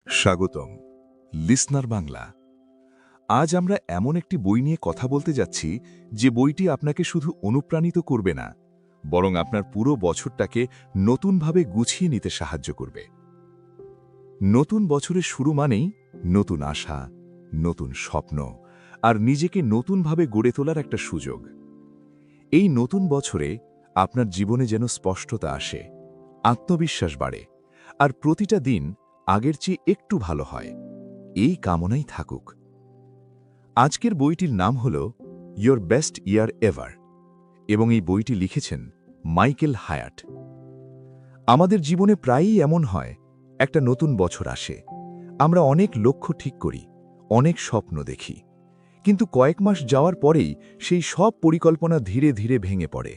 স্বাগতম লিসনার বাংলা। আজ আমরা এমন একটি বই নিয়ে কথা বলতে যাচ্ছি যে বইটি আপনাকে শুধু অনুপ্রাণিত করবে না, বরং আপনার পুরো বছরটাকে নতুনভাবে গুছিয়ে নিতে সাহায্য করবে। নতুন বছরের শুরু মানেই নতুন আশা, নতুন স্বপ্ন আর নিজেকে নতুনভাবে গড়ে তোলার একটা সুযোগ। এই নতুন বছরে আপনার জীবনে যেন স্পষ্টতা আসে, আত্মবিশ্বাস বাড়ে আর প্রতিটা দিন আগের চেয়ে একটু ভালো হয়, এই কামনাই থাকুক। আজকের বইটির নাম হল ইয়োর বেস্ট ইয়ার এভার এবং এই বইটি লিখেছেন মাইকেল হায়াট। আমাদের জীবনে প্রায়ই এমন হয়, একটা নতুন বছর আসে, আমরা অনেক লক্ষ্য ঠিক করি, অনেক স্বপ্ন দেখি, কিন্তু কয়েক মাস যাওয়ার পরেই সেই সব পরিকল্পনা ধীরে ধীরে ভেঙে পড়ে।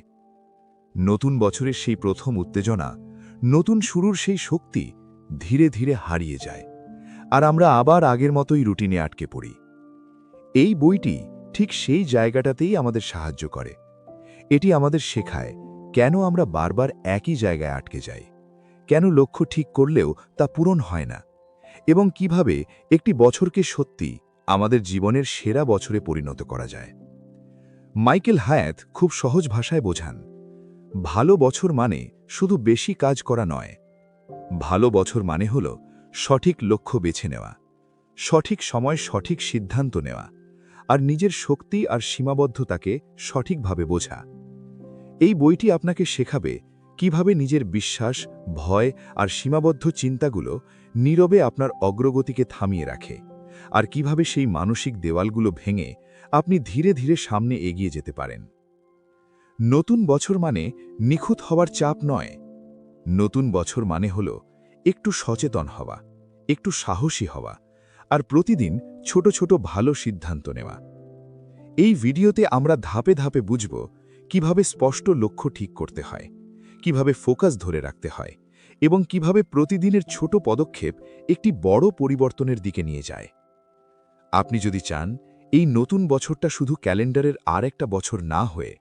নতুন বছরের সেই প্রথম উত্তেজনা, নতুন শুরুর সেই শক্তি ধীরে ধীরে হারিয়ে যায়, আর আমরা আবার আগের মতোই রুটিনে আটকে পড়ি। এই বইটি ঠিক সেই জায়গাটাতেই আমাদের সাহায্য করে। এটি আমাদের শেখায় কেন আমরা বারবার একই জায়গায় আটকে যাই, কেন লক্ষ্য ঠিক করলেও তা পূরণ হয় না, এবং কিভাবে একটি বছরকে সত্যি আমাদের জীবনের সেরা বছরে পরিণত করা যায়। মাইকেল হায়াত খুব সহজ ভাষায় বোঝান, ভালো বছর মানে শুধু বেশি কাজ করা নয়। ভালো বছর মানে হল সঠিক লক্ষ্য বেছে নেওয়া, সঠিক সময় সঠিক সিদ্ধান্ত নেওয়া, আর নিজের শক্তি আর সীমাবদ্ধতাকে সঠিকভাবে বোঝা। এই বইটি আপনাকে শেখাবে কিভাবে নিজের বিশ্বাস, ভয় আর সীমাবদ্ধ চিন্তাগুলো নীরবে আপনার অগ্রগতিকে থামিয়ে রাখে, আর কিভাবে সেই মানসিক দেওয়ালগুলো ভেঙে আপনি ধীরে ধীরে সামনে এগিয়ে যেতে পারেন। নতুন বছর মানে নিখুঁত হওয়ার চাপ নয়। নতুন বছর মানে হল একটু সচেতন হওয়া, একটু সাহসী হওয়া, আর প্রতিদিন ছোট ছোট ভালো সিদ্ধান্ত নেওয়া। এই ভিডিওতে আমরা ধাপে ধাপে বুঝব কিভাবে স্পষ্ট লক্ষ্য ঠিক করতে হয়, কিভাবে ফোকাস ধরে রাখতে হয়, এবং কিভাবে প্রতিদিনের ছোট পদক্ষেপ একটি বড় পরিবর্তনের দিকে নিয়ে যায়। আপনি যদি চান এই নতুন বছরটা শুধু ক্যালেন্ডারের আর একটা বছর না হয়ে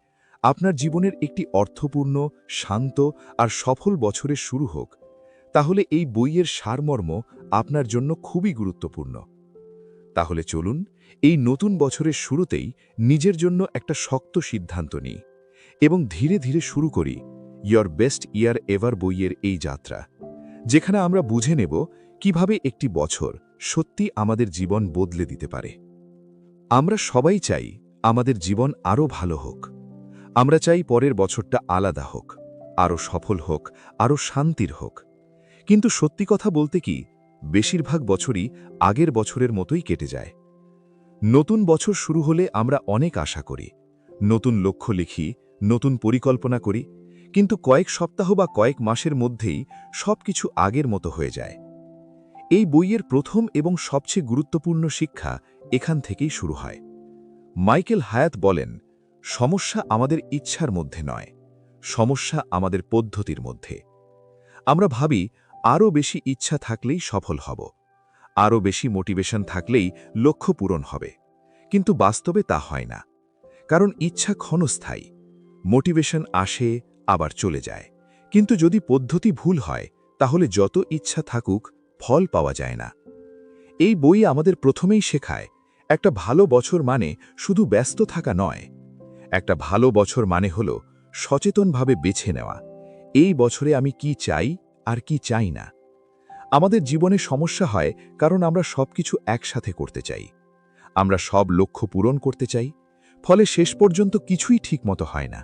আপনার জীবনের একটি অর্থপূর্ণ, শান্ত আর সফল বছরের শুরু হোক, তাহলে এই বইয়ের সারমর্ম আপনার জন্য খুবই গুরুত্বপূর্ণ। তাহলে চলুন এই নতুন বছরের শুরুতেই নিজের জন্য একটা শক্ত সিদ্ধান্ত নিই এবং ধীরে ধীরে শুরু করি ইয়োর বেস্ট ইয়ার এভার বইয়ের এই যাত্রা, যেখানে আমরা বুঝে নেব কিভাবে একটি বছর সত্যি আমাদের জীবন বদলে দিতে পারে। আমরা সবাই চাই আমাদের জীবন আরও ভালো হোক। আমরা চাই পরের বছরটা আলাদা হোক, আরও সফল হোক, আরও শান্তির হোক। কিন্তু সত্যি কথা বলতে কি, বেশিরভাগ বছরই আগের বছরের মতোই কেটে যায়। নতুন বছর শুরু হলে আমরা অনেক আশা করি, নতুন লক্ষ্য লিখি, নতুন পরিকল্পনা করি, কিন্তু কয়েক সপ্তাহ বা কয়েক মাসের মধ্যেই সবকিছু আগের মতো হয়ে যায়। এই বইয়ের প্রথম এবং সবচেয়ে গুরুত্বপূর্ণ শিক্ষা এখান থেকেই শুরু হয়। মাইকেল হায়াত বলেন, সমস্যা আমাদের ইচ্ছার মধ্যে নয়, সমস্যা আমাদের পদ্ধতির মধ্যে। আমরা ভাবি আরও বেশি ইচ্ছা থাকলেই সফল হব, আরও বেশি মোটিভেশন থাকলেই লক্ষ্য পূরণ হবে, কিন্তু বাস্তবে তা হয় না। কারণ ইচ্ছা ক্ষণস্থায়ী, মোটিভেশন আসে আবার চলে যায়, কিন্তু যদি পদ্ধতি ভুল হয় তাহলে যত ইচ্ছা থাকুক ফল পাওয়া যায় না। এই বই আমাদের প্রথমেই শেখায়, একটা ভালো বছর মানে শুধু ব্যস্ত থাকা নয়। একটা ভালো বছর মানে হল সচেতনভাবে বেছে নেওয়া, এই বছরে আমি কি চাই আর কি চাই না। আমাদের জীবনে সমস্যা হয় কারণ আমরা সবকিছু একসাথে করতে চাই। আমরা সব লক্ষ্য পূরণ করতে চাই, ফলে শেষ পর্যন্ত কিছুই ঠিকমতো হয় না।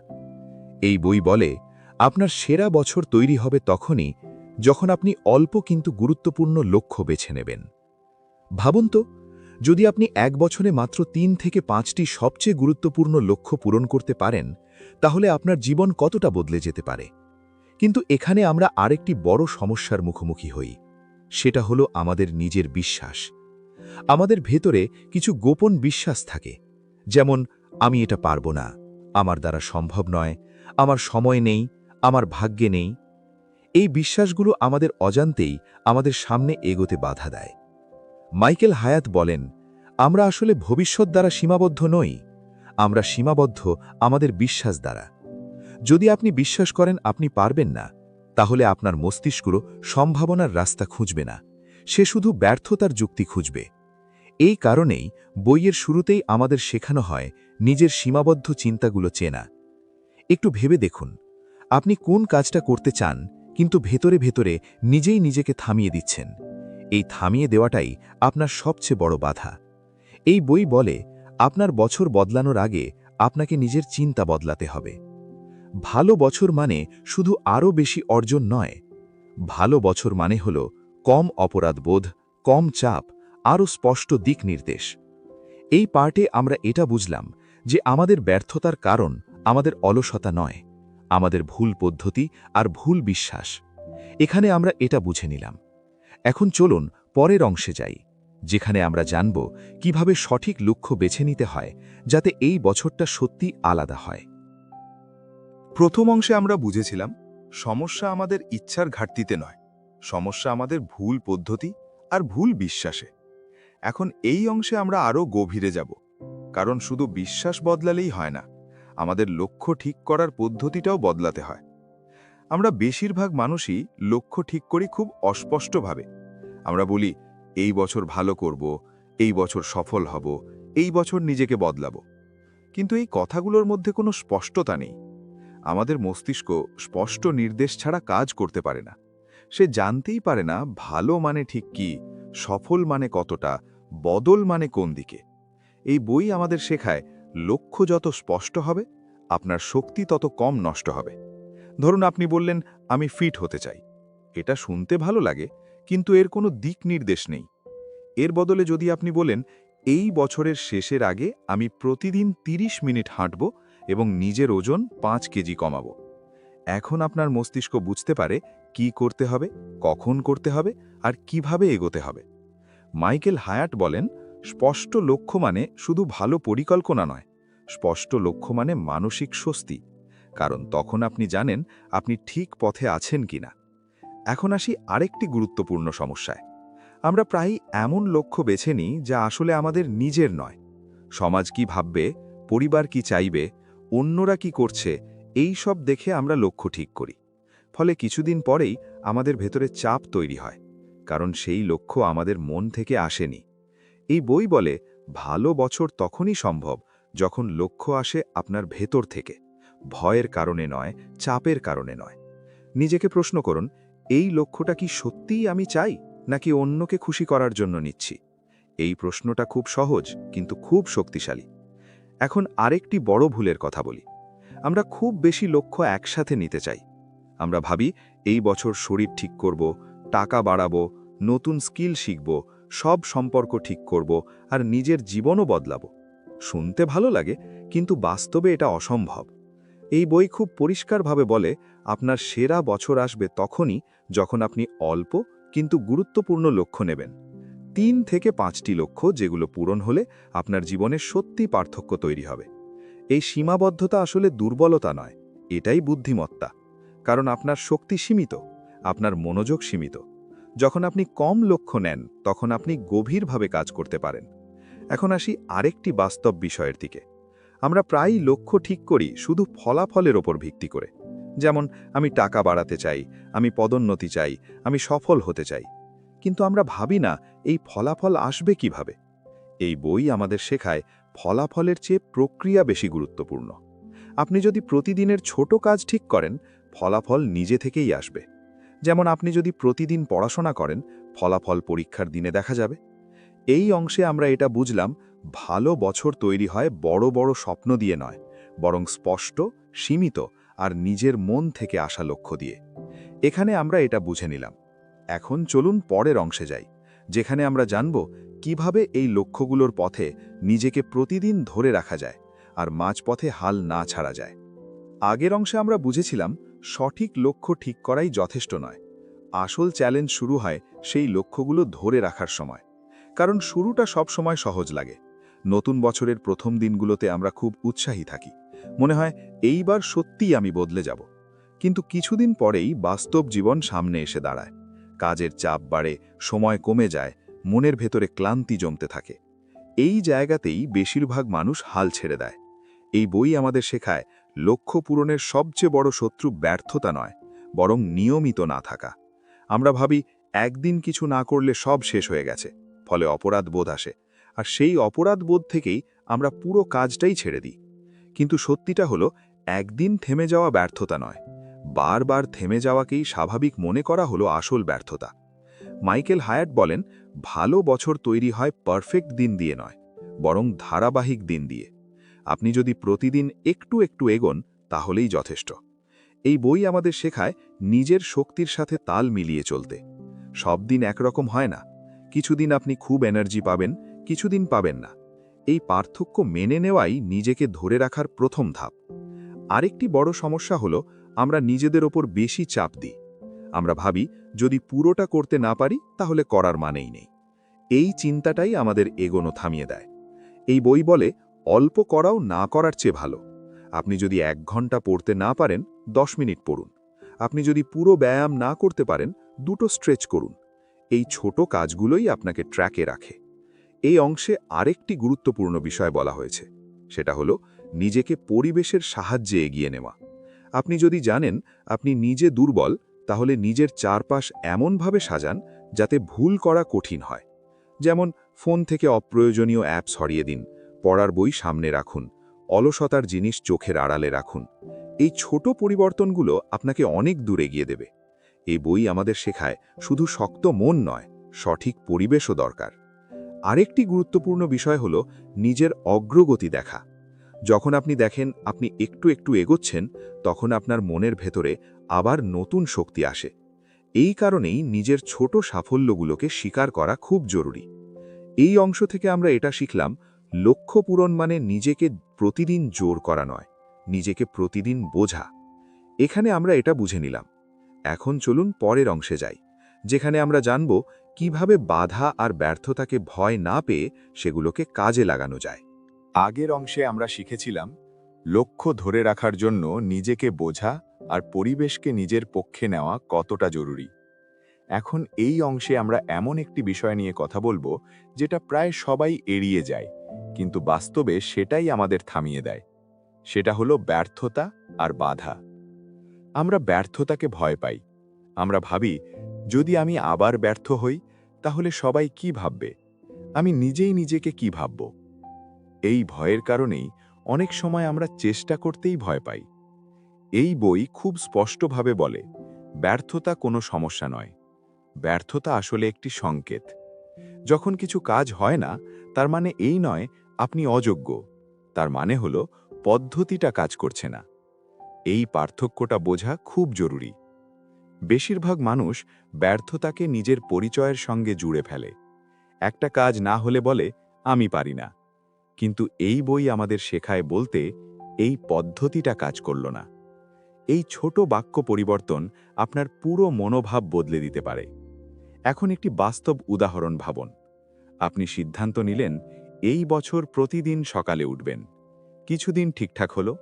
এই বই বলে, আপনার সেরা বছর তৈরি হবে তখনই যখন আপনি অল্প কিন্তু গুরুত্বপূর্ণ লক্ষ্য বেছে নেবেন। ভাবুন তো, যদি আপনি এক বছরে মাত্র ৩ থেকে ৫টি সবচেয়ে গুরুত্বপূর্ণ লক্ষ্য পূরণ করতে পারেন, তাহলে আপনার জীবন কতটা বদলে যেতে পারে। কিন্তু এখানে আমরা আরেকটি বড় সমস্যার মুখোমুখি হই, সেটা হলো আমাদের নিজের বিশ্বাস। আমাদের ভেতরে কিছু গোপন বিশ্বাস থাকে, যেমন আমি এটা পারব না, আমার দ্বারা সম্ভব নয়, আমার সময় নেই, আমার ভাগ্যে নেই। এই বিশ্বাসগুলো আমাদের অজান্তেই আমাদের সামনে এগোতে বাধা দেয়। মাইকেল হায়াত বলেন, আমরা আসলে ভবিষ্যৎ দ্বারা সীমাবদ্ধ নই, আমরা সীমাবদ্ধ আমাদের বিশ্বাস দ্বারা। যদি আপনি বিশ্বাস করেন আপনি পারবেন না, তাহলে আপনার মস্তিষ্ক সম্ভাবনার রাস্তা খুঁজবে না, সে শুধু ব্যর্থতার যুক্তি খুঁজবে। এই কারণেই বইয়ের শুরুতেই আমাদের শেখানো হয় নিজের সীমাবদ্ধ চিন্তাগুলো চেনা। একটু ভেবে দেখুন, আপনি কোন কাজটা করতে চান কিন্তু ভেতরে ভেতরে নিজেই নিজেকে থামিয়ে দিচ্ছেন। এই থামিয়ে দেওয়াটাই আপনার সবচেয়ে বড় বাধা। এই বই বলে আপনার বছর বদলানোর আগে আপনাকে নিজের চিন্তা বদলাতে হবে। ভালো বছর মানে শুধু আরও বেশি অর্জন নয়। ভালো বছর মানে হল কম অপরাধবোধ, কম চাপ, আরও স্পষ্ট দিক নির্দেশ। এই পার্টে আমরা এটা বুঝলাম যে আমাদের ব্যর্থতার কারণ আমাদের অলসতা নয়, আমাদের ভুল পদ্ধতি আর ভুল বিশ্বাস। এখানে আমরা এটা বুঝে নিলাম। এখন চলুন পরের অংশে যাই, যেখানে আমরা জানব কিভাবে সঠিক লক্ষ্য বেছে নিতে হয় যাতে এই বছরটা সত্যি আলাদা হয়। প্রথম অংশে আমরা বুঝেছিলাম সমস্যা আমাদের ইচ্ছার ঘাটতিতে নয়, সমস্যা আমাদের ভুল পদ্ধতি আর ভুল বিশ্বাসে। এখন এই অংশে আমরা আরও গভীরে যাব, কারণ শুধু বিশ্বাস বদলালেই হয় না, আমাদের লক্ষ্য ঠিক করার পদ্ধতিটাও বদলাতে হয়। আমরা বেশিরভাগ মানুষই লক্ষ্য ঠিক করি খুব অস্পষ্টভাবে। আমরা বলি, এই বছর ভালো করব, এই বছর সফল হব, এই বছর নিজেকে বদলাব। কিন্তু এই কথাগুলোর মধ্যে কোনো স্পষ্টতা নেই। আমাদের মস্তিষ্ক স্পষ্ট নির্দেশ ছাড়া কাজ করতে পারে না। সে জানতেই পারে না ভালো মানে ঠিক কি, সফল মানে কতটা, বদল মানে কোন দিকে। এই বই আমাদের শেখায় লক্ষ্য যত স্পষ্ট হবে, আপনার শক্তি তত কম নষ্ট হবে। ধরুন আপনি বললেন, আমি ফিট হতে চাই। এটা শুনতে ভালো লাগে, কিন্তু এর কোনো দিক নির্দেশ নেই। এর বদলে যদি আপনি বলেন, এই বছরের শেষের আগে আমি প্রতিদিন 30 মিনিট হাঁটব এবং নিজের ওজন 5 কেজি কমাবো। এখন আপনার মস্তিষ্ক বুঝতে পারে কি করতে হবে, কখন করতে হবে আর কিভাবে এগোতে হবে। মাইকেল হায়াট বলেন, স্পষ্ট লক্ষ্য মানে শুধু ভালো পরিকল্পনা নয়, স্পষ্ট লক্ষ্য মানে মানসিক স্বস্তি। কারণ তখন আপনি জানেন আপনি ঠিক পথে আছেন কিনা। এখন আসি আরেকটি গুরুত্বপূর্ণ সমস্যায়। আমরা প্রায়ই এমন লক্ষ্য বেছে নিই যা আসলে আমাদের নিজের নয়। সমাজ কি ভাববে, পরিবার কি চাইবে, অন্যরা কি করছে, এই সব দেখে আমরা লক্ষ্য ঠিক করি। ফলে কিছুদিন পরেই আমাদের ভেতরে চাপ তৈরি হয়, কারণ সেই লক্ষ্য আমাদের মন থেকে আসেনি। এই বই বলে ভালো বছর তখনই সম্ভব যখন লক্ষ্য আসে আপনার ভেতর থেকে, ভয়ের কারণে নয়, চাপের কারণে নয়। নিজেকে প্রশ্ন করুন, এই লক্ষ্যটা কি সত্যিই আমি চাই, নাকি অন্যকে খুশি করার জন্য নিচ্ছি? এই প্রশ্নটা খুব সহজ কিন্তু খুব শক্তিশালী। এখন আরেকটি বড় ভুলের কথা বলি। আমরা খুব বেশি লক্ষ্য একসাথে নিতে চাই। আমরা ভাবি, এই বছর শরীর ঠিক করব, টাকা বাড়াবো, নতুন স্কিল শিখব, সব সম্পর্ক ঠিক করব আর নিজের জীবনও বদলাবো। শুনতে ভালো লাগে, কিন্তু বাস্তবে এটা অসম্ভব। এই বই খুব পরিষ্কারভাবে বলে আপনার সেরা বছর আসবে তখনই যখন আপনি অল্প কিন্তু গুরুত্বপূর্ণ লক্ষ্য নেবেন। 3 থেকে 5টি লক্ষ্য যেগুলো পূরণ হলে আপনার জীবনে সত্যি পার্থক্য তৈরি হবে। এই সীমাবদ্ধতা আসলে দুর্বলতা নয়, এটাই বুদ্ধিমত্তা। কারণ আপনার শক্তি সীমিত, আপনার মনোযোগ সীমিত। যখন আপনি কম লক্ষ্য নেন তখন আপনি গভীরভাবে কাজ করতে পারেন। এখন আসি আরেকটি বাস্তব বিষয়ের দিকে। আমরা প্রায়ই লক্ষ্য ঠিক করি শুধু ফলাফলের ওপর ভিত্তি করে। যেমন, আমি টাকা বাড়াতে চাই, আমি পদোন্নতি চাই, আমি সফল হতে চাই। কিন্তু আমরা ভাবি না এই ফলাফল আসবে কিভাবে। এই বই আমাদের শেখায় ফলাফলের চেয়ে প্রক্রিয়া বেশি গুরুত্বপূর্ণ। আপনি যদি প্রতিদিনের ছোট কাজ ঠিক করেন, ফলাফল নিজে থেকেই আসবে। যেমন আপনি যদি প্রতিদিন পড়াশোনা করেন, ফলাফল পরীক্ষার দিনে দেখা যাবে। এই অংশে আমরা এটা বুঝলাম, ভালো বছর তৈরি হয় বড় বড় স্বপ্ন দিয়ে নয়, বরং স্পষ্ট, সীমিত আর নিজের মন থেকে আসা লক্ষ্য দিয়ে। এখানে আমরা এটা বুঝে নিলাম। এখন চলুন পরের অংশে যাই, যেখানে আমরা জানব কিভাবে এই লক্ষ্যগুলোর পথে নিজেকে প্রতিদিন ধরে রাখা যায় আর মাঝপথে হাল না ছাড়া যায়। আগের অংশে আমরা বুঝেছিলাম সঠিক লক্ষ্য ঠিক করাই যথেষ্ট নয়। আসল চ্যালেঞ্জ শুরু হয় সেই লক্ষ্যগুলো ধরে রাখার সময়। কারণ শুরুটা সব সময় সহজ লাগে। নতুন বছরের প্রথম দিনগুলোতে আমরা খুব উৎসাহী থাকি, মনে হয় এইবার সত্যিই আমি বদলে যাব। কিন্তু কিছুদিন পরেই বাস্তব জীবন সামনে এসে দাঁড়ায়। কাজের চাপ বাড়ে, সময় কমে যায়, মনের ভেতরে ক্লান্তি জমতে থাকে। এই জায়গাতেই বেশিরভাগ মানুষ হাল ছেড়ে দেয়। এই বই আমাদের শেখায় লক্ষ্য পূরণের সবচেয়ে বড় শত্রু ব্যর্থতা নয়, বরং নিয়মিত না থাকা। আমরা ভাবি, একদিন কিছু না করলে সব শেষ হয়ে গেছে, ফলে অপরাধ বোধ আসে, আর সেই অপরাধ বোধ থেকেই আমরা পুরো কাজটাই ছেড়ে দিই। কিন্তু সত্যিটা হলো, একদিন থেমে যাওয়া ব্যর্থতা নয়, বারবার থেমে যাওয়াকেই স্বাভাবিক মনে করা হলো আসল ব্যর্থতা। মাইকেল হায়াট বলেন, ভালো বছর তৈরি হয় পারফেক্ট দিন দিয়ে নয়, বরং ধারাবাহিক দিন দিয়ে। আপনি যদি প্রতিদিন একটু একটু এগোন, তাহলেই যথেষ্ট। এই বই আমাদের শেখায় নিজের শক্তির সাথে তাল মিলিয়ে চলতে। সব দিন একরকম হয় না, কিছুদিন আপনি খুব এনার্জি পাবেন, কিছুদিন পাবেন না। এই পার্থক্য মেনে নেওয়াই নিজেকে ধরে রাখার প্রথম ধাপ। আরেকটি বড় সমস্যা হলো, আমরা নিজেদের ওপর বেশি চাপ দিই। আমরা ভাবি, যদি পুরোটা করতে না পারি তাহলে করার মানেই নেই। এই চিন্তাটাই আমাদের এগোনো থামিয়ে দেয়। এই বই বলে, অল্প করাও না করার চেয়ে ভালো। আপনি যদি 1 ঘন্টা পড়তে না পারেন, 10 মিনিট পড়ুন। আপনি যদি পুরো ব্যায়াম না করতে পারেন, 2টো স্ট্রেচ করুন। এই ছোট কাজগুলোই আপনাকে ট্র্যাকে রাখে। এই অংশে আরেকটি গুরুত্বপূর্ণ বিষয় বলা হয়েছে, সেটা হলো নিজেকে পরিবেশের সাহায্যে এগিয়ে নেওয়া। আপনি যদি জানেন আপনি নিজে দুর্বল, তাহলে নিজের চারপাশ এমনভাবে সাজান যাতে ভুল করা কঠিন হয়। যেমন ফোন থেকে অপ্রয়োজনীয় অ্যাপ সরিয়ে দিন, পড়ার বই সামনে রাখুন, অলসতার জিনিস চোখের আড়ালে রাখুন। এই ছোট পরিবর্তনগুলো আপনাকে অনেক দূর এগিয়ে দেবে। এই বই আমাদের শেখায় শুধু শক্ত মন নয়, সঠিক পরিবেশও দরকার। আরেকটি গুরুত্বপূর্ণ বিষয় হলো নিজের অগ্রগতি দেখা। যখন আপনি দেখেন আপনি একটু একটু এগোচ্ছেন, তখন আপনার মনের ভেতরে আবার নতুন শক্তি আসে। এই কারণেই নিজের ছোট সাফল্যগুলোকে স্বীকার করা খুব জরুরি। এই অংশ থেকে আমরা এটা শিখলাম, লক্ষ্য পূরণ মানে নিজেকে প্রতিদিন জোর করা নয়, নিজেকে প্রতিদিন বোঝা। এখানে আমরা এটা বুঝে নিলাম। এখন চলুন পরের অংশে যাই, যেখানে আমরা জানব কিভাবে বাধা আর ব্যর্থতাকে ভয় না পেয়ে সেগুলোকে কাজে লাগানো যায়। আগের অংশে আমরা শিখেছিলাম লক্ষ্য ধরে রাখার জন্য নিজেকে বোঝা আর পরিবেশকে নিজের পক্ষে নেওয়া কতটা জরুরি। এখন এই অংশে আমরা এমন একটি বিষয় নিয়ে কথা বলবো যেটা প্রায় সবাই এড়িয়ে যায়, কিন্তু বাস্তবে সেটাই আমাদের থামিয়ে দেয়। সেটা হলো ব্যর্থতা আর বাধা। আমরা ব্যর্থতাকে ভয় পাই। আমরা ভাবি, যদি আমি আবার ব্যর্থ হই তাহলে সবাই কি ভাববে, আমি নিজেই নিজেকে কি ভাবব। এই ভয়ের কারণেই অনেক সময় আমরা চেষ্টা করতেই ভয় পাই। এই বই খুব স্পষ্টভাবে বলে, ব্যর্থতা কোনো সমস্যা নয়, ব্যর্থতা আসলে একটি সংকেত। যখন কিছু কাজ হয় না, তার মানে এই নয় আপনি অযোগ্য, তার মানে হলো পদ্ধতিটা কাজ করছে না। এই পার্থক্যটা বোঝা খুব জরুরি। বেশিরভাগ মানুষ ব্যর্থতাকে নিজের পরিচয়ের সঙ্গে জুড়ে ফেলে। একটা কাজ না হলে বলে, আমি পারি না। কিন্তু এই বই আমাদের শেখায় বলতে, এই পদ্ধতিটা কাজ করল না। এই ছোট বাক্য পরিবর্তন আপনার পুরো মনোভাব বদলে দিতে পারে। এখন একটি বাস্তব উদাহরণ ভাবুন। আপনি সিদ্ধান্ত নিলেন এই বছর প্রতিদিন সকালে উঠবেন। কিছুদিন ঠিকঠাক হলো,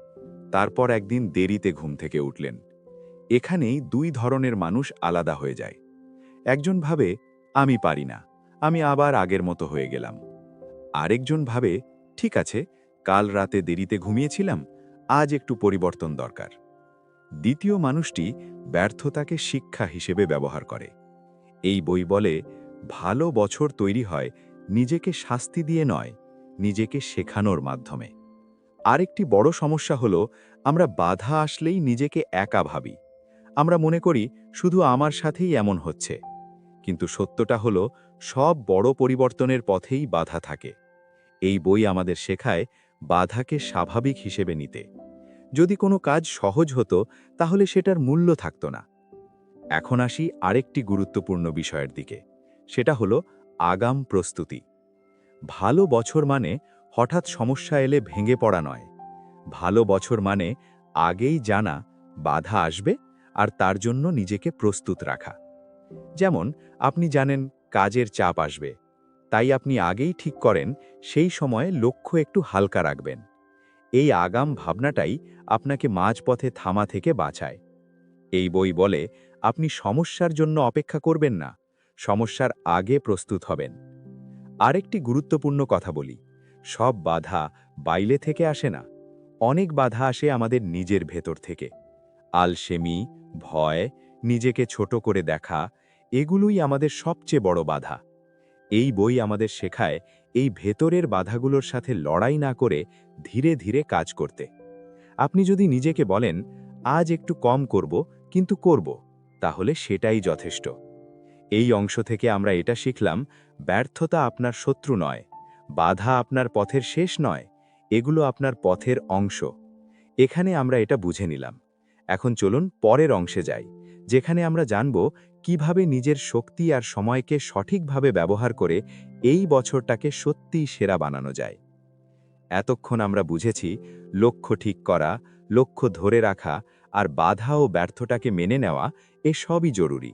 তারপর একদিন দেরিতে ঘুম থেকে উঠলেন। এখানেই 2 ধরনের মানুষ আলাদা হয়ে যায়। একজন ভাবে, আমি পারি না, আমি আবার আগের মতো হয়ে গেলাম। আরেকজন ভাবে, ঠিক আছে, কাল রাতে দেরিতে ঘুমিয়েছিলাম, আজ একটু পরিবর্তন দরকার। দ্বিতীয় মানুষটি ব্যর্থতাকে শিক্ষা হিসেবে ব্যবহার করে। এই বই বলে, ভালো বছর তৈরি হয় নিজেকে শাস্তি দিয়ে নয়, নিজেকে শেখানোর মাধ্যমে। আরেকটি বড় সমস্যা হলো, আমরা বাধা আসলেই নিজেকে একা ভাবি। আমরা মনে করি শুধু আমার সাথেই এমন হচ্ছে। কিন্তু সত্যটা হলো, সব বড় পরিবর্তনের পথেই বাধা থাকে। এই বই আমাদের শেখায় বাধাকে স্বাভাবিক হিসেবে নিতে। যদি কোনো কাজ সহজ হতো তাহলে সেটার মূল্য থাকতো না। এখন আসি আরেকটি গুরুত্বপূর্ণ বিষয়ের দিকে, সেটা হলো আগাম প্রস্তুতি। ভালো বছর মানে হঠাৎ সমস্যা এলে ভেঙে পড়া নয়। ভালো বছর মানে আগেই জানা বাধা আসবে আর তার জন্য নিজেকে প্রস্তুত রাখা। যেমন আপনি জানেন কাজের চাপ আসবে, তাই আপনি আগেই ঠিক করেন সেই সময়ে লক্ষ্য একটু হালকা রাখবেন। এই আগাম ভাবনাটাই আপনাকে মাঝপথে থামা থেকে বাঁচায়। এই বই বলে, আপনি সমস্যার জন্য অপেক্ষা করবেন না, সমস্যার আগে প্রস্তুত হবেন। আরেকটি গুরুত্বপূর্ণ কথা বলি, সব বাধা বাইরে থেকে আসে না। অনেক বাধা আসে আমাদের নিজের ভেতর থেকে। আলসেমি, ভয়, নিজেকে ছোট করে দেখা, এগুলোই আমাদের সবচেয়ে বড় বাধা। এই বই আমাদের শেখায় এই ভেতরের বাধাগুলোর সাথে লড়াই না করে ধীরে ধীরে কাজ করতে। আপনি যদি নিজেকে বলেন, আজ একটু কম করব, কিন্তু করব, তাহলে সেটাই যথেষ্ট। এই অংশ থেকে আমরা এটা শিখলাম, ব্যর্থতা আপনার শত্রু নয়, বাধা আপনার পথের শেষ নয়, এগুলো আপনার পথের অংশ। এখানে আমরা এটা বুঝে নিলাম। এখন চলুন পরের অংশে যাই, যেখানে আমরা জানব কিভাবে নিজের শক্তি আর সময়কে সঠিকভাবে ব্যবহার করে এই বছরটাকে সত্যিই সেরা বানানো যায়। এতক্ষণ আমরা বুঝেছি লক্ষ্য ঠিক করা, লক্ষ্য ধরে রাখা আর বাধা ও ব্যর্থতাকে মেনে নেওয়া সবই জরুরি।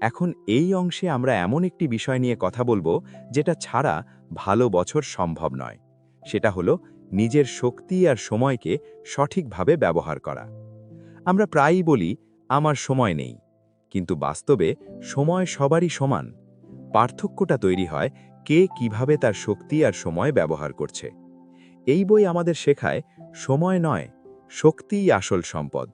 এখন এই অংশে আমরা এমন একটি বিষয় নিয়ে কথা বলবো যেটা ছাড়া ভালো বছর সম্ভব নয়। সেটা হলো নিজের শক্তি আর সময়কে সঠিকভাবে ব্যবহার করা। আমরা প্রায়ই বলি, আমার সময় নেই, কিন্তু বাস্তবে সময় সবারই সমান। পার্থক্যটা তৈরি হয় কে কিভাবে তার শক্তি আর সময় ব্যবহার করছে। এই বই আমাদের শেখায়, সময় নয়, শক্তিই আসল সম্পদ।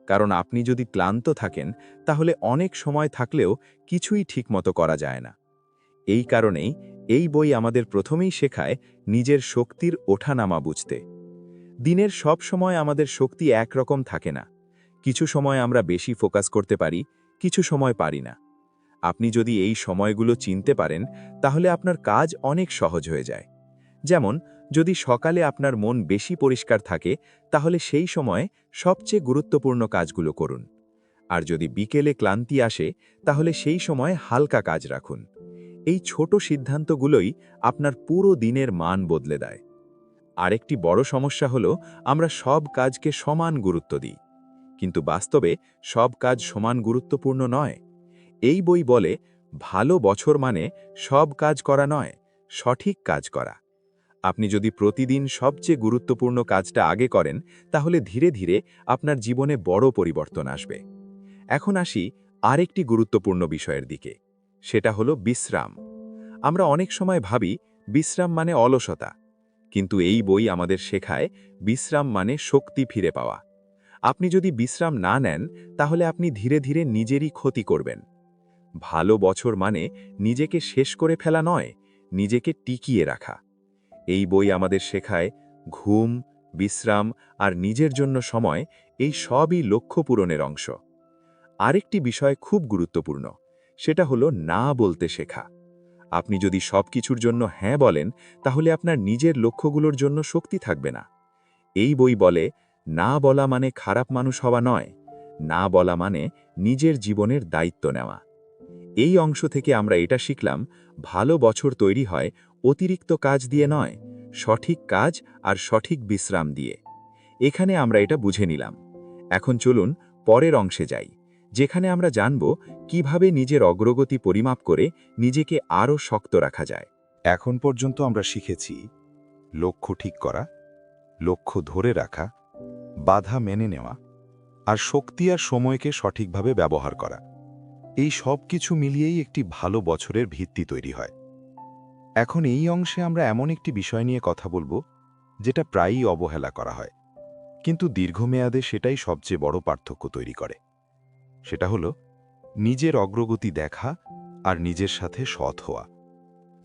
কারণ আপনি যদি ক্লান্ত থাকেন, তাহলে অনেক সময় থাকলেও কিছুই ঠিকমতো করা যায় না। এই কারণেই এই বই আমাদের প্রথমেই শেখায় নিজের শক্তির ওঠানামা বুঝতে। দিনের সব সময় আমাদের শক্তি একরকম থাকে না। কিছু সময় আমরা বেশি ফোকাস করতে পারি, কিছু সময় পারি না। আপনি যদি এই সময়গুলো চিনতে পারেন, তাহলে আপনার কাজ অনেক সহজ হয়ে যায়। যেমন, যদি সকালে আপনার মন বেশি পরিষ্কার থাকে, তাহলে সেই সময়ে সবচেয়ে গুরুত্বপূর্ণ কাজগুলো করুন। আর যদি বিকেলে ক্লান্তি আসে, তাহলে সেই সময় হালকা কাজ রাখুন। এই ছোট সিদ্ধান্তগুলোই আপনার পুরো দিনের মান বদলে দেয়। আরেকটি বড় সমস্যা হলো, আমরা সব কাজকে সমান গুরুত্ব দিই। কিন্তু বাস্তবে সব কাজ সমান গুরুত্বপূর্ণ নয়। এই বই বলে, ভালো বছর মানে সব কাজ করা নয়, সঠিক কাজ করা। আপনি যদি প্রতিদিন সবচেয়ে গুরুত্বপূর্ণ কাজটা আগে করেন, তাহলে ধীরে ধীরে আপনার জীবনে বড় পরিবর্তন আসবে। এখন আসি আরেকটি গুরুত্বপূর্ণ বিষয়ের দিকে। সেটা হলো বিশ্রাম। আমরা অনেক সময় ভাবি বিশ্রাম মানে অলসতা, কিন্তু এই বই আমাদের শেখায় বিশ্রাম মানে শক্তি ফিরে পাওয়া। আপনি যদি বিশ্রাম না নেন, তাহলে আপনি ধীরে ধীরে নিজেরই ক্ষতি করবেন। ভালো বছর মানে নিজেকে শেষ করে ফেলা নয়, নিজেকে টিকিয়ে রাখা। এই বই আমাদের শেখায় ঘুম, বিশ্রাম আর নিজের জন্য সময়, এই সবই লক্ষ্য পূরণের অংশ। আরেকটি বিষয় খুব গুরুত্বপূর্ণ, সেটা হলো না বলতে শেখা। আপনি যদি সবকিছুর জন্য হ্যাঁ বলেন, তাহলে আপনার নিজের লক্ষ্যগুলোর জন্য শক্তি থাকবে না। এই বই বলে, না বলা মানে খারাপ মানুষ হওয়া নয়, না বলা মানে নিজের জীবনের দায়িত্ব নেওয়া। এই অংশ থেকে আমরা এটা শিখলাম, ভালো বছর তৈরি হয় অতিরিক্ত কাজ দিয়ে নয়, সঠিক কাজ আর সঠিক বিশ্রাম দিয়ে। এখানে আমরা এটা বুঝে নিলাম। এখন চলুন পরের অংশে যাই, যেখানে আমরা জানব কিভাবে নিজের অগ্রগতি পরিমাপ করে নিজেকে আরও শক্ত রাখা যায়। এখন পর্যন্ত আমরা শিখেছি লক্ষ্য ঠিক করা, লক্ষ্য ধরে রাখা, বাধা মেনে নেওয়া আর শক্তি আর সময়কে সঠিকভাবে ব্যবহার করা। এই সব কিছু মিলিয়েই একটি ভালো বছরের ভিত্তি তৈরি হয়। এখন এই অংশে আমরা এমন একটি বিষয় নিয়ে কথা বলবো যেটা প্রায়ই অবহেলা করা হয়, কিন্তু দীর্ঘমেয়াদে সেটাই সবচেয়ে বড় পার্থক্য তৈরি করে। সেটা হলো নিজের অগ্রগতি দেখা আর নিজের সাথে সৎ হওয়া।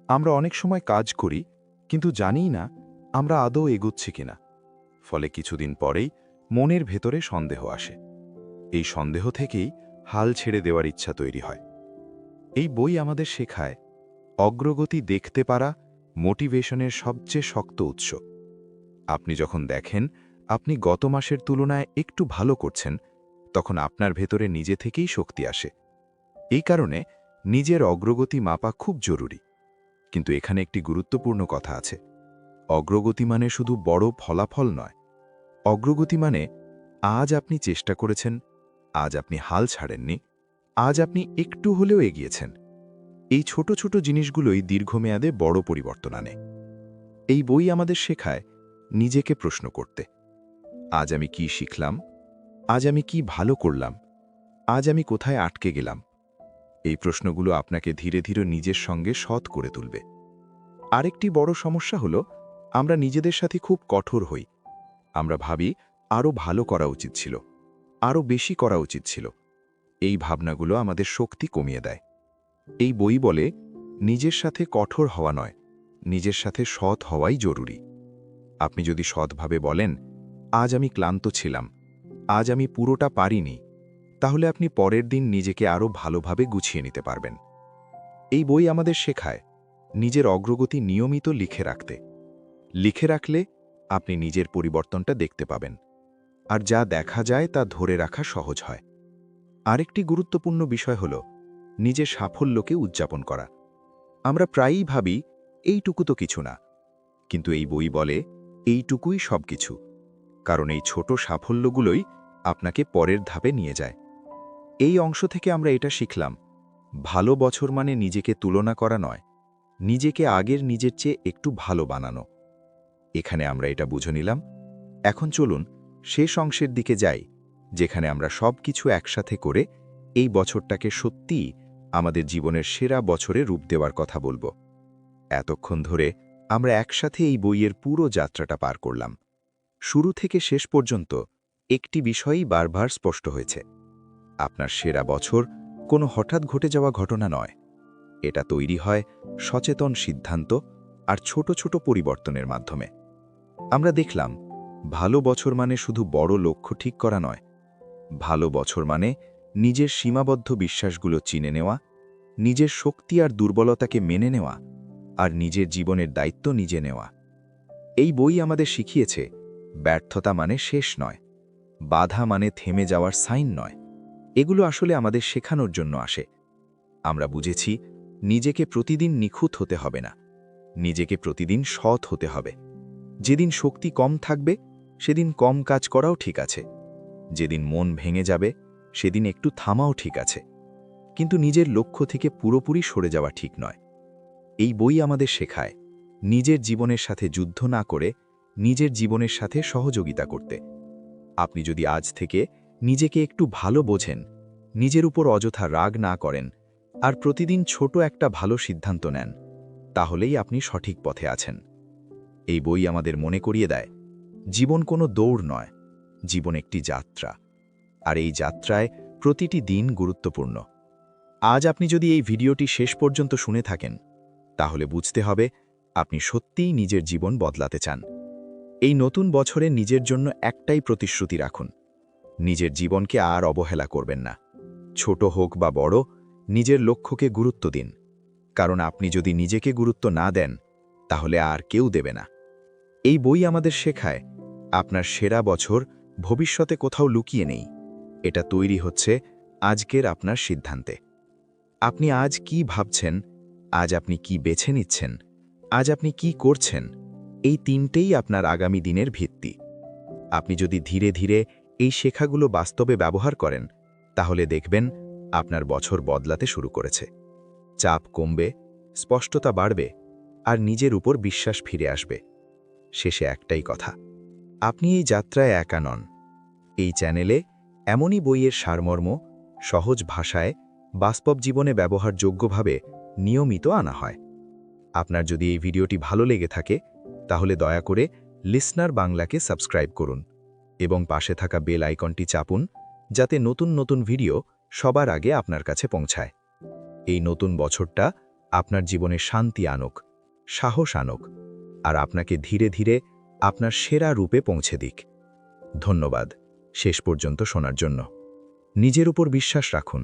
আমরা অনেক সময় কাজ করি, কিন্তু জানিই না আমরা আদৌ এগোচ্ছি কিনা। ফলে কিছুদিন পরেই মনের ভেতরে সন্দেহ আসে। এই সন্দেহ থেকেই হাল ছেড়ে দেওয়ার ইচ্ছা তৈরি হয়। এই বই আমাদের শেখায়, অগ্রগতি দেখতে পারা মোটিভেশনের সবচেয়ে শক্ত উৎস। আপনি যখন দেখেন আপনি গত মাসের তুলনায় একটু ভালো করছেন, তখন আপনার ভেতরে নিজে থেকেই শক্তি আসে। এই কারণে নিজের অগ্রগতি মাপা খুব জরুরি। কিন্তু এখানে একটি গুরুত্বপূর্ণ কথা আছে। অগ্রগতি মানে শুধু বড় ফলাফল নয়। অগ্রগতি মানে আজ আপনি চেষ্টা করেছেন, আজ আপনি হাল ছাড়েননি, আজ আপনি একটু হলেও এগিয়েছেন। এই ছোট ছোট জিনিসগুলোই দীর্ঘমেয়াদে বড় পরিবর্তন আনে। এই বই আমাদের শেখায় নিজেকে প্রশ্ন করতে। আজ আমি কি শিখলাম? আজ আমি কি ভালো করলাম? আজ আমি কোথায় আটকে গেলাম? এই প্রশ্নগুলো আপনাকে ধীরে ধীরে নিজের সঙ্গে সৎ করে তুলবে। আরেকটি বড় সমস্যা হলো, আমরা নিজেদের সাথে খুব কঠোর হই। আমরা ভাবি আরও ভালো করা উচিত ছিল, আরও বেশি করা উচিত ছিল। এই ভাবনাগুলো আমাদের শক্তি কমিয়ে দেয়। এই বই বলে নিজের সাথে কঠোর হওয়া নয়, নিজের সাথে সৎ হওয়াই জরুরি। আপনি যদি সৎভাবে বলেন, আজ আমি ক্লান্ত ছিলাম, আজ আমি পুরোটা পারিনি, তাহলে আপনি পরের দিন নিজেকে আরও ভালোভাবে গুছিয়ে নিতে পারবেন। এই বই আমাদের শেখায় নিজের অগ্রগতি নিয়মিত লিখে রাখতে। লিখে রাখলে আপনি নিজের পরিবর্তনটা দেখতে পাবেন, আর যা দেখা যায় তা ধরে রাখা সহজ হয়। আরেকটি গুরুত্বপূর্ণ বিষয় হল নিজের সাফল্যকে উদযাপন করা। আমরা প্রায়ই ভাবি এইটুকু তো কিছু না, কিন্তু এই বই বলে এইটুকুই সবকিছু, কারণ এই ছোট সাফল্যগুলোই আপনাকে পরের ধাপে নিয়ে যায়। এই অংশ থেকে আমরা এটা শিখলাম, ভালো বছর মানে নিজেকে তুলনা করা নয়, নিজেকে আগের নিজের চেয়ে একটু ভালো বানানো। এখানে আমরা এটা বুঝে নিলাম। এখন চলুন শেষ অংশের দিকে যাই, যেখানে আমরা সব কিছু একসাথে করে এই বছরটাকে সত্যিই আমাদের জীবনের সেরা বছরে রূপ দেওয়ার কথা বলবো। এতক্ষণ ধরে আমরা একসাথে এই বইয়ের পুরো যাত্রাটা পার করলাম। শুরু থেকে শেষ পর্যন্ত একটি বিষয়ই বারবার স্পষ্ট হয়েছে, আপনার সেরা বছর কোনো হঠাৎ ঘটে যাওয়া ঘটনা নয়। এটা তৈরি হয় সচেতন সিদ্ধান্ত আর ছোট ছোট পরিবর্তনের মাধ্যমে। আমরা দেখলাম, ভালো বছর মানে শুধু বড় লক্ষ্য ঠিক করা নয়, ভালো বছর মানে নিজের সীমাবদ্ধ বিশ্বাসগুলো চিনে নেওয়া, নিজের শক্তি আর দুর্বলতাকে মেনে নেওয়া, আর নিজের জীবনের দায়িত্ব নিজে নেওয়া। এই বই আমাদের শিখিয়েছে, ব্যর্থতা মানে শেষ নয়, বাধা মানে থেমে যাওয়ার সাইন নয়। এগুলো আসলে আমাদের শেখানোর জন্য আসে। আমরা বুঝেছি, নিজেকে প্রতিদিন নিখুঁত হতে হবে না, নিজেকে প্রতিদিন সৎ হতে হবে। যেদিন শক্তি কম থাকবে সেদিন কম কাজ করাও ঠিক আছে, যেদিন মন ভেঙে যাবে সেদিন একটু থামাও ঠিক আছে, কিন্তু নিজের লক্ষ্য থেকে পুরোপুরি সরে যাওয়া ঠিক নয়। এই বই আমাদের শেখায় নিজের জীবনের সাথে যুদ্ধ না করে নিজের জীবনের সাথে সহযোগিতা করতে। আপনি যদি আজ থেকে নিজেকে একটু ভালো বোঝেন, নিজের উপর অযথা রাগ না করেন, আর প্রতিদিন ছোট একটা ভালো সিদ্ধান্ত নেন, তাহলেই আপনি সঠিক পথে আছেন। এই বই আমাদের মনে করিয়ে দেয়, জীবন কোনো দৌড় নয়, জীবন একটি যাত্রা, আর এই যাত্রায় প্রতিটি দিন গুরুত্বপূর্ণ। আজ আপনি যদি এই ভিডিওটি শেষ পর্যন্ত শুনে থাকেন, তাহলে বুঝতে হবে আপনি সত্যিই নিজের জীবন বদলাতে চান। এই নতুন বছরে নিজের জন্য একটাই প্রতিশ্রুতি রাখুন, নিজের জীবনকে আর অবহেলা করবেন না। ছোট হোক বা বড়, নিজের লক্ষ্যকে গুরুত্ব দিন, কারণ আপনি যদি নিজেকে গুরুত্ব না দেন, তাহলে আর কেউ দেবে না। এই বই আমাদের শেখায়, আপনার সেরা বছর ভবিষ্যতে কোথাও লুকিয়ে নেই, এটা তৈরি হচ্ছে আজকের আপনার সিদ্ধান্তে। আপনি আজ কি ভাবছেন, আজ আপনি কি বেছে নিচ্ছেন, আজ আপনি কি করছেন, এই তিনটেই আপনার আগামী দিনের ভিত্তি। আপনি যদি ধীরে ধীরে এই শেখাগুলো বাস্তবে ব্যবহার করেন, তাহলে দেখবেন আপনার বছর বদলাতে শুরু করেছে। চাপ কমবে, স্পষ্টতা বাড়বে, আর নিজের উপর বিশ্বাস ফিরে আসবে। শেষে একটাই কথা, আপনি এই যাত্রায় একা নন। এই চ্যানেলে এমনই বইয়ের সারমর্ম সহজ ভাষায় বাস্তব জীবনে ব্যবহারযোগ্যভাবে নিয়মিত আনা হয়। আপনার যদি এই ভিডিওটি ভালো লেগে থাকে, তাহলে দয়া করে লিসনার বাংলাকে সাবস্ক্রাইব করুন এবং পাশে থাকা বেল আইকনটি চাপুন, যাতে নতুন নতুন ভিডিও সবার আগে আপনার কাছে পৌঁছায়। এই নতুন বছরটা আপনার জীবনে শান্তি আনুক, সাহস আনুক, আর আপনাকে ধীরে ধীরে আপনার সেরা রূপে পৌঁছে দিক। ধন্যবাদ শেষ পর্যন্ত শোনার জন্য। নিজের উপর বিশ্বাস রাখুন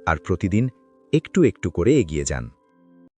আর প্রতিদিন একটু একটু করে এগিয়ে যান।